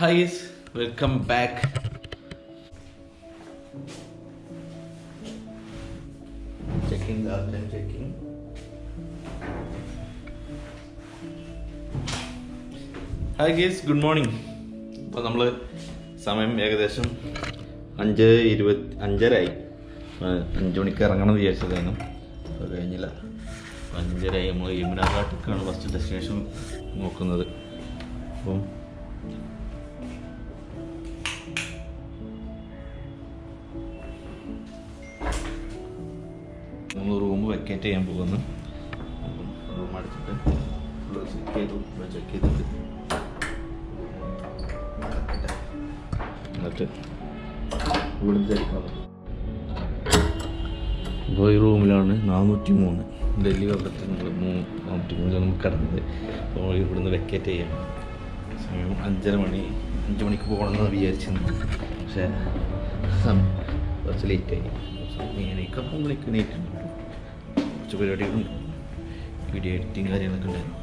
Hi guys, welcome back. Checking the update, checking. Hi guys, good morning. അപ്പോൾ നമ്മൾ സമയം ഏകദേശം 5:25 5 മണിക്ക് ഇറങ്ങണം എന്ന് വിചാരിച്ചതാണ്. അത് കഴിഞ്ഞില്ല. 5:30 നമ്മൾ യമുനാഘാട്ടിലേക്കാണ് ഫസ്റ്റ് ഡെസ്റ്റിനേഷൻ നോക്കുന്നത്. അപ്പം നമ്മൾ റൂം വെക്കേറ്റ് ചെയ്യാൻ പോകുന്നു. അപ്പം റൂം അടിച്ചിട്ട് ചെക്ക് ചെയ്തിട്ട് എന്നിട്ട് ഇവിടെ ധരിക്കണം. അപ്പോൾ ഈ റൂമിലാണ് 403 ഡൽഹി കൊല്ലത്ത് നമ്മൾ 403 നമുക്ക് കിടന്നത്. അപ്പോൾ ഇവിടുന്ന് വെക്കേറ്റ് ചെയ്യാം. സമയം 5:30 5 മണിക്ക് പോകണമെന്ന് വിചാരിച്ചിരുന്നു. പക്ഷേ കുറച്ച് ലേറ്റായി. ഇങ്ങനെയൊക്കെ 3 മണിക്ക് നീറ്റുണ്ട്. കുറച്ച് പരിപാടികളുണ്ട്, വീഡിയോ എഡിറ്റിങ് കാര്യങ്ങളൊക്കെ ഉണ്ടായിരുന്നു.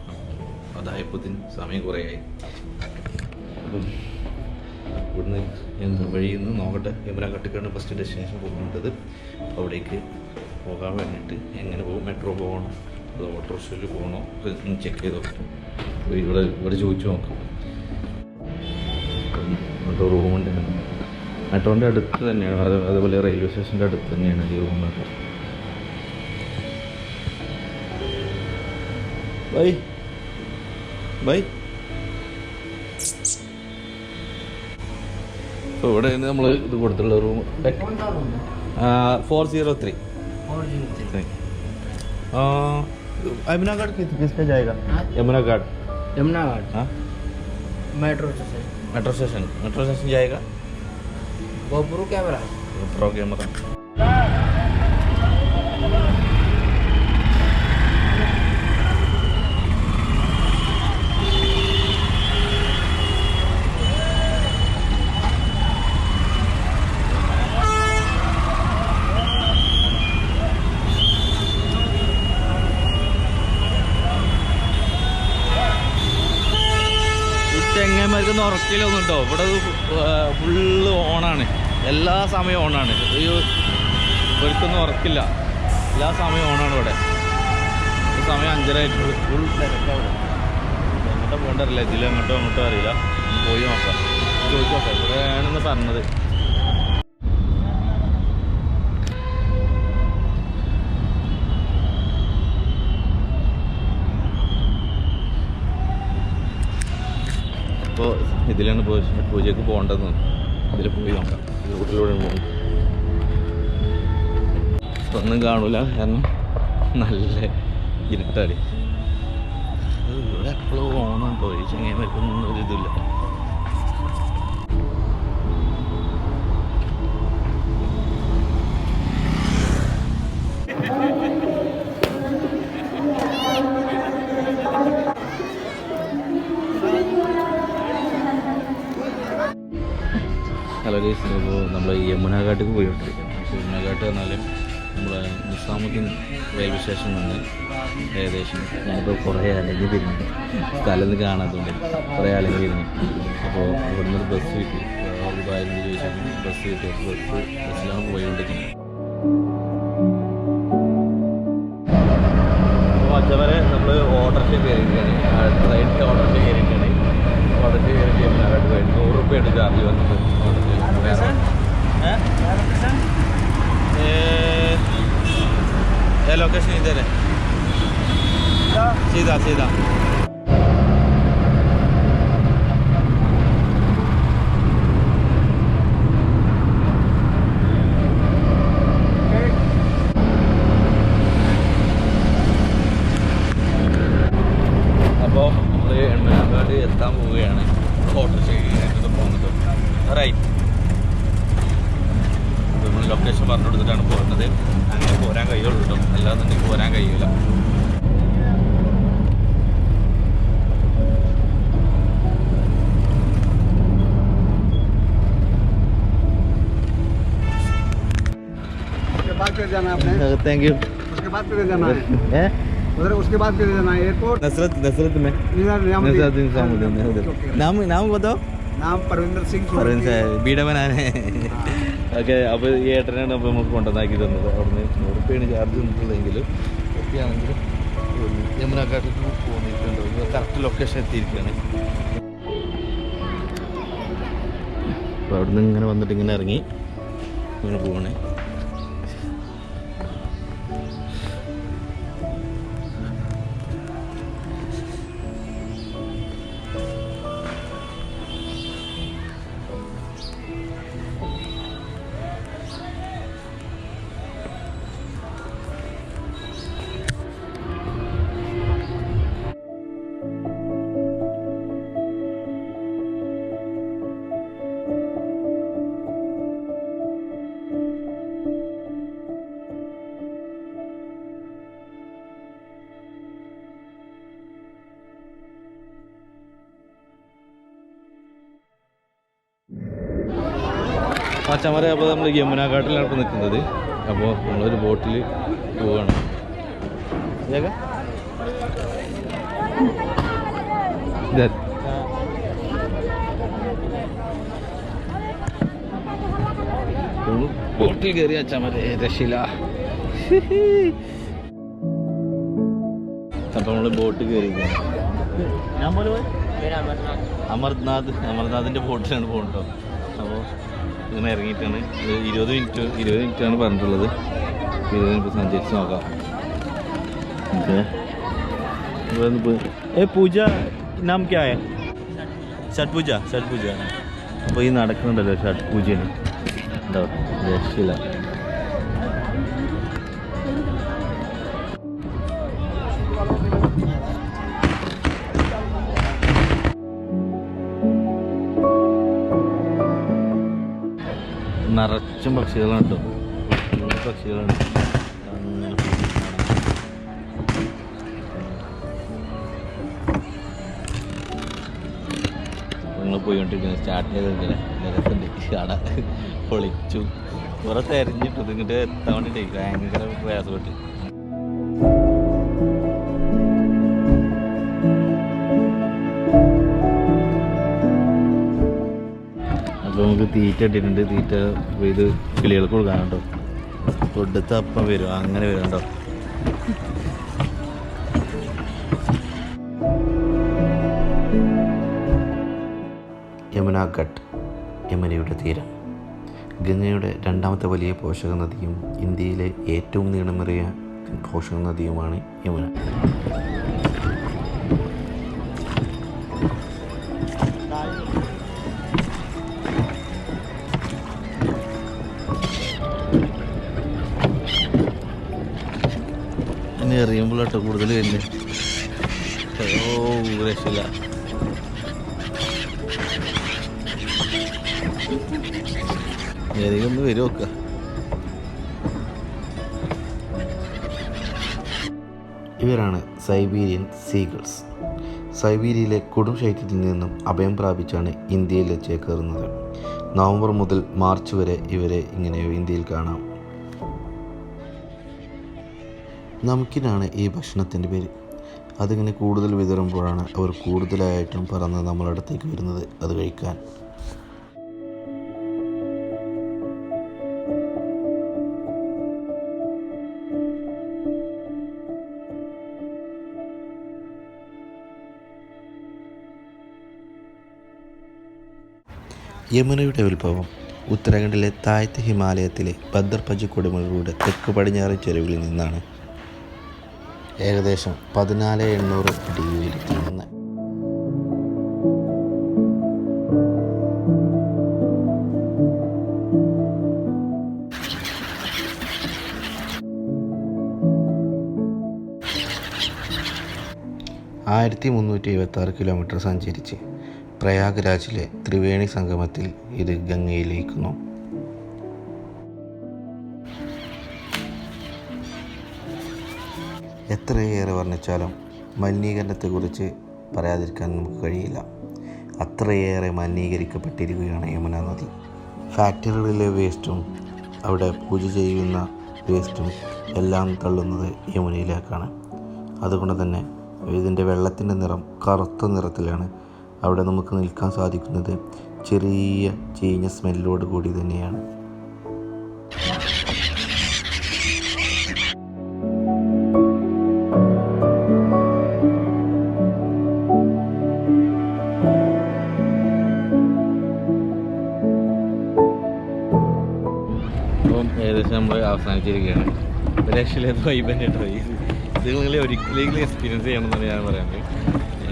അതായപ്പോഴത്തേന് സമയം കുറേ ആയി. അപ്പം ഇവിടുന്ന് വഴിയിൽ നിന്ന് നോക്കട്ടെ. യമുനാഘാട്ടിലേക്കാണ് ഫസ്റ്റ് ഡെസ്റ്റിനേഷൻ പോകുന്നുണ്ടത്. അവിടേക്ക് പോകാൻ വേണ്ടിയിട്ട് എങ്ങനെ പോകും, മെട്രോ പോകണോ അതോ ഓട്ടോറിക്ഷയിൽ പോകണോ ഒക്കെ ചെക്ക് ചെയ്ത് നോക്കാം. ഇവിടെ ചോദിച്ചു നോക്കാം. മെട്രോ റൂമുണ്ടായിരുന്നു. മെട്രോൻ്റെ അടുത്ത് തന്നെയാണ്, അതുപോലെ റെയിൽവേ സ്റ്റേഷൻ്റെ അടുത്ത് തന്നെയാണ് ഈ റൂമൊക്കെ. Bye bye. അപ്പോൾ ഇവിടെ നമ്മൾ ഇത് കൊടുത്തുള്ള റൂം 403 यमुना घाट किस पे जाएगा? यमुना घाट हाँ मेट्रो स्टेशन जाएगा. GoPro कैमरा ചെങ്ങന്മാർക്കൊന്നും ഉറക്കിലൊന്നും കേട്ടോ. ഇവിടെ ഫുള്ള് ഓണാണ്, എല്ലാ സമയവും ഓണാണ്. ഇവർക്കൊന്നും ഉറക്കില്ല, എല്ലാ സമയവും ഓണാണ് ഇവിടെ. സമയം 5:30 ആയിട്ടുള്ളൂ. ഫുൾ തിരക്കവിടെ. എങ്ങോട്ടാ പോകേണ്ടറില്ല, ഇതിലെങ്ങോട്ടോ അങ്ങോട്ടോ അറിയില്ല. പോയി നോക്കാം, ചോദിച്ചു നോക്കാം. ഇവിടെയാണെന്ന് പറഞ്ഞത്. അപ്പോൾ ഇതിലാണ് പൂജയ്ക്ക് പോകേണ്ടതെന്ന്. ഇതിൽ പോയി നോക്കാം. റൂട്ടിലൂടെ പോകും. ഒന്നും കാണൂല, കാരണം നല്ല ഇരുട്ടാടി. ഇവിടെ എപ്പോഴും ഓണുണ്ടോ ഈ ചെങ്ങന്മാർക്കൊന്നും ഒരിതില്ല. ഹലോ ഗൈസ്, ഇപ്പോൾ നമ്മൾ യമുനാഘാട്ടിലേക്ക് പോയിക്കൊണ്ടിരിക്കുകയാണ്. യമുനാഘാട്ട് പറഞ്ഞാൽ നമ്മുടെ നിസാമുദ്ദീൻ റെയിൽവേ സ്റ്റേഷനിൽ നിന്ന് ഏകദേശം ഞങ്ങൾക്ക് കുറേ അലഞ്ഞ് തിരിഞ്ഞു. സ്ഥലം കാണാത്തതുകൊണ്ട് കുറേ അലഞ്ഞ് തിരിഞ്ഞു. അപ്പോൾ ഇവിടുന്ന് ഒരു ബസ് കിട്ടി. ഒരു 1000 ചോദിച്ചാൽ ബസ് കിട്ടി. ബസ്സിലാണ് പോയിക്കൊണ്ടിരിക്കുന്നത്. കയറിയിരിക്കുകയാണ്. അടുത്ത സൈഡിൽ ഓട്ടോറിക്ഷ കയറിയിട്ടാണ്. ഓട്ടോറിക്ഷ കയറി യമുനാഘാട്ട് പോയിട്ട് 100 രൂപയാണ് ചാർജ് വന്നത്. ലൊക്കേഷൻ ഇതല്ലേ ചെയ്താ അപ്പോൾ നമ്മൾ യമുനാഘാട്ട് എത്താൻ പോവുകയാണ്. ഓട്ടോറിക്ഷ കയറിയിട്ട് പോകുന്നത് റൈറ്റ്. നമ്മൾ ലൊക്കേഷൻ പറഞ്ഞു കൊടുത്തിട്ടാണ് പോകുന്നത്. അങ്ങനെ പോരാൻ കഴിയുള്ളൂ കേട്ടോ, അല്ലാന്നുണ്ടെങ്കിൽ പോരാൻ കഴിയില്ല. Thank you. उसके बाद किधर जाना है? उधर उसके बाद किधर जाना है? एयरपोर्ट नसरत में नसरत नाम बताओ. नाम परविंदर सिंह വീട് ബനാനെ. ഓക്കെ, അപ്പോൾ ഈ ഏട്ടനാണ് അപ്പോൾ നമുക്ക് കൊണ്ടുവന്നാക്കി തന്നത്. അവിടുന്ന് 100 രൂപയാണ് ചാർജ് തന്നിട്ടുള്ളതെങ്കിലും ഒക്കെയാണെങ്കിലും യമുനാഘാട്ടിൽ പോന്നിട്ടുണ്ട്. കറക്റ്റ് ലൊക്കേഷൻ എത്തിയിരിക്കുകയാണ്. അപ്പോൾ അവിടുന്ന് ഇങ്ങനെ വന്നിട്ട് ഇങ്ങനെ ഇറങ്ങി ഇങ്ങനെ പോവാണ്. മച്ചന്മാരെ, അപ്പോൾ നമ്മൾ യമുനാഘാട്ടിലാണ് ഇപ്പോൾ നിൽക്കുന്നത്. അപ്പോൾ നമ്മളൊരു ബോട്ടിൽ പോവുകയാണ്. ബോട്ടിൽ കയറി അച്ഛന്മാരെ രക്ഷയില്ല. അപ്പോൾ നമ്മൾ ബോട്ട് കയറിയിരിക്കുകയാണ്. ഞാൻ പോലെ അമർനാഥിൻ്റെ ബോട്ടിലാണ് പോകുന്നുണ്ടോ. അപ്പോൾ ഇങ്ങനെ ഇറങ്ങിയിട്ടാണ്. 20 മിനിറ്റാണ് പറഞ്ഞിട്ടുള്ളത്. 20 മിനിറ്റ് സഞ്ചരിച്ച് നോക്കാം. ഓക്കെ, പൂജ നാം ക്യാ ഹൈ? ഷട്ട് പൂജ. അപ്പോൾ ഈ നടക്കുന്നുണ്ടല്ലോ ഷട്ട് പൂജന്. ഉണ്ടോ രക്ഷയില്ല. നിറച്ചും പക്ഷികളാണ് കേട്ടോ, പക്ഷികളാണ്. അങ്ങനെ നിങ്ങൾ പോയിക്കൊണ്ടിരിക്കുന്നത് സ്റ്റാർട്ട് ചെയ്തിരിക്കണേ. രസമുണ്ട്. അവിടെ പൊളിച്ചു കുറെ തെരഞ്ഞിട്ടു. ഇങ്ങോട്ട് എത്താൻ വേണ്ടിയിട്ട് ഭയങ്കര പ്രയാസപ്പെട്ട്. അപ്പോൾ നമുക്ക് തീറ്റ ഇട്ടിട്ടുണ്ട്. തീറ്റ ഇത് കിളികൾക്ക് കൊടുക്കാൻ കേട്ടോ. തൊടുത്ത അപ്പം വരും, അങ്ങനെ വരും കേട്ടോ. യമുനാഘട്ട്, യമുനയുടെ തീരം. ഗംഗയുടെ രണ്ടാമത്തെ വലിയ പോഷക നദിയും ഇന്ത്യയിലെ ഏറ്റവും നീളമേറിയ പോഷക നദിയുമാണ് യമുന. എന്നെ എറിയുമ്പോഴാട്ടോ കൂടുതൽ വരുന്നത്. രക്ഷയില്ല. ഏതെങ്കിലും ഒന്ന് വരും നോക്കുക. ഇവരാണ് സൈബീരിയൻ സീഗൾസ്. സൈബീരിയയിലെ കൊടും ശൈത്യത്തിൽ നിന്നും അഭയം പ്രാപിച്ചാണ് ഇന്ത്യയിൽ ചേക്കേറുന്നത്. നവംബർ മുതൽ മാർച്ച് വരെ ഇവരെ ഇങ്ങനെ ഇന്ത്യയിൽ കാണാം. നംകിനാണ് ഈ ഭക്ഷണത്തിൻ്റെ പേര്. അതിങ്ങനെ കൂടുതൽ വിതറുമ്പോഴാണ് അവർ കൂടുതലായിട്ടും പറന്ന് നമ്മളടുത്തേക്ക് വരുന്നത് അത് കഴിക്കാൻ. യമുനയുടെ ഉത്ഭവം ഉത്തരാഖണ്ഡിലെ താഴത്തെ ഹിമാലയത്തിലെ ബദർപജ് കൊടുമുടിയുടെ തെക്ക് പടിഞ്ഞാറ് ചെരുവിൽ നിന്നാണ്. ഏകദേശം 14,800 അടി ഉയരത്തിൽ നിന്ന്. ആയിരത്തി 376 കിലോമീറ്റർ സഞ്ചരിച്ച് പ്രയാഗ്രാജിലെ ത്രിവേണി സംഗമത്തിൽ ഇത് ഗംഗയിൽ ലയിക്കുന്നു. എത്രയേറെ വർണ്ണിച്ചാലും മലിനീകരണത്തെക്കുറിച്ച് പറയാതിരിക്കാൻ നമുക്ക് കഴിയില്ല. അത്രയേറെ മലിനീകരിക്കപ്പെട്ടിരിക്കുകയാണ് യമുന നദി. ഫാക്ടറികളിലെ വേസ്റ്റും അവിടെ പൂജ ചെയ്യുന്ന വേസ്റ്റും എല്ലാം തള്ളുന്നത് യമുനയിലേക്കാണ്. അതുകൊണ്ട് തന്നെ ഇതിൻ്റെ വെള്ളത്തിൻ്റെ നിറം കറുത്ത നിറത്തിലാണ്. അവിടെ നമുക്ക് നിൽക്കാൻ സാധിക്കുന്നത് ചെറിയ ചീഞ്ഞ സ്മെല്ലോട് കൂടി തന്നെയാണ്. അപ്പം ഏകദേശം നമ്മൾ അവസാനിച്ചിരിക്കുകയാണ്. രക്ഷയിലേത് വൈബന്നെ കേട്ടോ. ഇത് നിങ്ങൾ ഒരിക്കലെങ്കിലും എക്സ്പീരിയൻസ് ചെയ്യണമെന്നാണ് ഞാൻ പറയുന്നത്.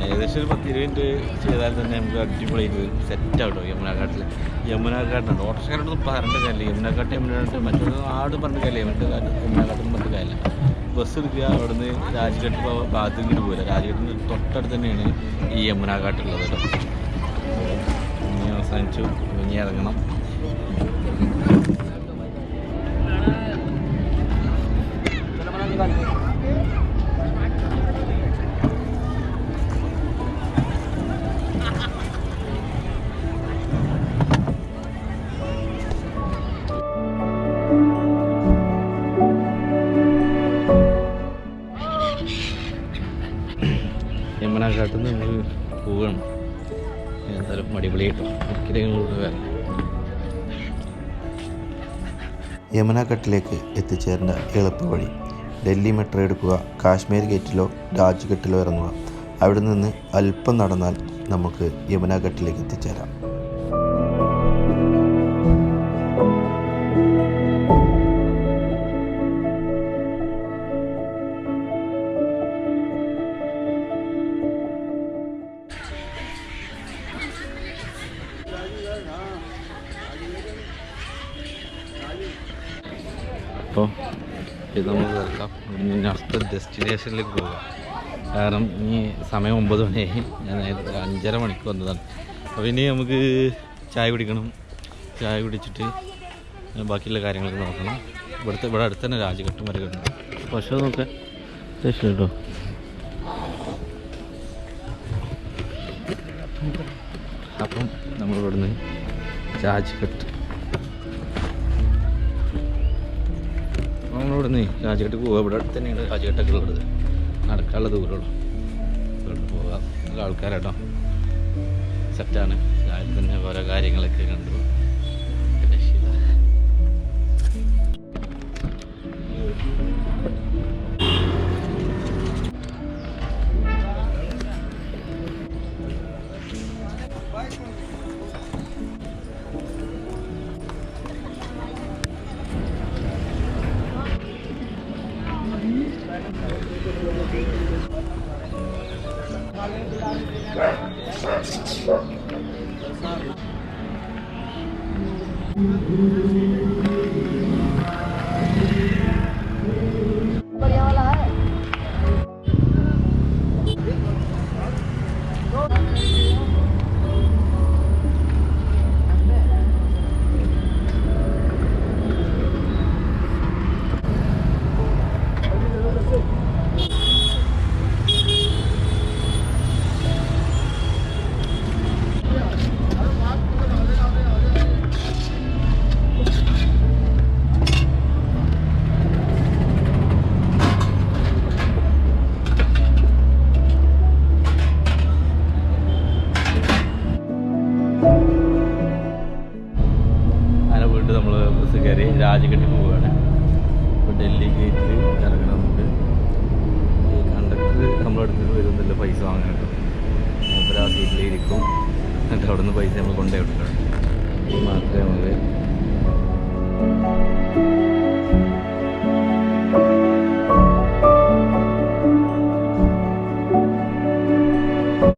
ഏകദേശം ഒരു 10-20 മിനിറ്റ് ചെയ്താൽ തന്നെ നമുക്ക് അടിപൊളിയായിട്ട് സെറ്റാട്ടോ. യമുനാഘാട്ടുണ്ട്. ഓട്ടോറിക്ഷക്കാരോടൊന്നും പറഞ്ഞിട്ട് കാര്യമില്ല. യമുനാഘാട്ട് മറ്റൊരു ആട് പറഞ്ഞിട്ട് കാര്യമില്ല. യമുനാഘാട്ടൊന്നും പറഞ്ഞിട്ട് കാര്യമില്ല. ബസ് എടുക്കുക, അവിടെ നിന്ന് രാജ്ഘട്ട് ഭാഗത്തേക്ക് പോകില്ല. രാജ്ഘട്ടിന് തൊട്ടടുത്ത് തന്നെയാണ് ഈ യമുനാഘാട്ടുള്ളത് കേട്ടോ. ഇനി അവസാനിച്ചു, ഇനി ഇറങ്ങണം. യമുനാഘാട്ടിൽ നിന്ന് നമ്മൾ പോവുകയാണ്. എന്തായാലും അടിപൊളിയായിട്ടും ഒരിക്കലും വരാം. യമുനാഘട്ടിലേക്ക് എത്തിച്ചേരേണ്ട എളുപ്പ വഴി: ഡൽഹി മെട്രോ എടുക്കുക, കാശ്മീർ ഗേറ്റിലോ രാജ്ഘട്ടിലോ ഇറങ്ങുക. അവിടെ നിന്ന് അല്പം നടന്നാൽ നമുക്ക് യമുനാഘട്ടിലേക്ക് എത്തിച്ചേരാം. അപ്പോൾ ഇത് നമുക്ക് കേൾക്കാം. ഇനി അടുത്ത ഡെസ്റ്റിനേഷനിലേക്ക് പോകാം. കാരണം ഇനി സമയം 9 മണിയായി. ഞാൻ 5:30 മണിക്ക് വന്നതാണ്. അപ്പോൾ ഇനി നമുക്ക് ചായ കുടിക്കണം. ചായ കുടിച്ചിട്ട് ബാക്കിയുള്ള കാര്യങ്ങളൊക്കെ നോക്കണം. ഇവിടെ അടുത്ത് തന്നെ രാജ്ഘട്ടും വരെ കിടന്നു. പക്ഷേ നോക്കാം സ്റ്റേഷൻ കേട്ടോ. അപ്പം നമ്മളിവിടുന്ന് രാജ്ഘട്ട് നമ്മളിവിടുന്ന് രാജ്ഘട്ട് പോവുക. ഇവിടെ അടുത്ത് തന്നെയാണ് രാജ്ഘട്ടൊക്കെ ഉള്ളത്. നടക്കാനുള്ള ദൂരമുള്ളൂ. ഇവിടെ പോവുക. നല്ല ആൾക്കാരാട്ടോ, സെറ്റാണ്. രാവിലെ തന്നെ ഓരോ കാര്യങ്ങളൊക്കെ കണ്ടു. രാജ്ഘട്ടിൽ പോവുകയാണ്. ഇപ്പോൾ ഡൽഹി ഗേറ്റിൽ ഇറങ്ങണം. നമുക്ക് ഈ കണ്ടക്ടർ നമ്മളടുത്ത് വരുന്നില്ല പൈസ വാങ്ങാൻ കേട്ടോ. അപ്പോൾ ആ സീറ്റിലിരിക്കും. എന്നിട്ട് അവിടെ നിന്ന് പൈസ നമ്മൾ കൊണ്ടുപോയി കൊടുക്കണം. മാത്രമേ നമുക്ക്